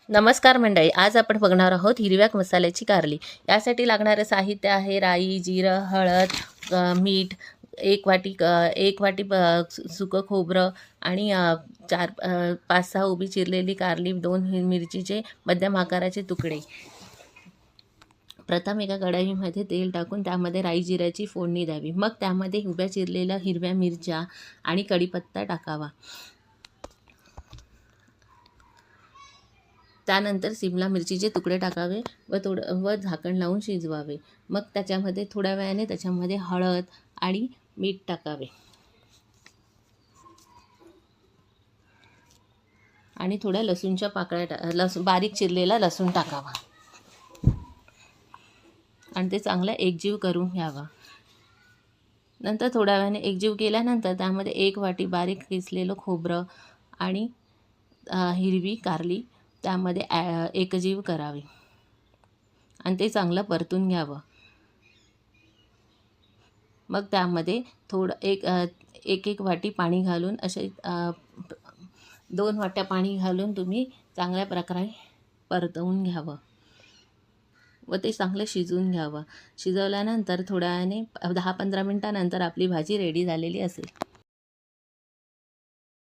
नमस्कार मंडळी, आज आपण बघणार आहोत हिरव्या मसाल्याची कारली। यासाठी लागणारे साहित्य आहे राई, जिरं, हळद, मीठ, एक वाटी सुकं खोबरं आणि 5-6 उभी चिरलेली कारली, 2 मिरचीचे मध्यम आकाराचे तुकडे। प्रथम एका कढईमध्ये तेल टाकून त्यामध्ये राई जिऱ्याची फोडणी द्यावी। मग त्यामध्ये उभ्या चिरलेल्या हिरव्या मिरच्या आणि कढीपत्ता टाकावा। त्यानंतर सिमला मिरचीचे तुकडे टाकावे व झाकण लावून शिजवावे। मग त्याच्यामध्ये थोड्या वेळाने त्याच्यामध्ये हळद आणि मीठ टाकावे आणि थोड्या लसूणच्या पाकळ्या बारीक चिरलेला लसूण टाकावा आणि ते चांगलं एकजीव करून घ्यावा। नंतर थोड्या वेळाने एकजीव केल्यानंतर त्यामध्ये 1 वाटी बारीक किसलेलं खोबरं आणि हिरवी कारली त्यामध्ये एकजीव करावी आणि ते चांगलं परतून घ्यावं। मग त्यामध्ये एक वाटी पाणी घालून असे 2 वाट्या पाणी घालून तुम्ही चांगल्या प्रकारे परतवून घ्यावं व ते चांगलं शिजवून घ्यावं। शिजवल्यानंतर थोड्या वेळाने 10-15 मिनिटानंतर आपली भाजी रेडी झालेली असेल।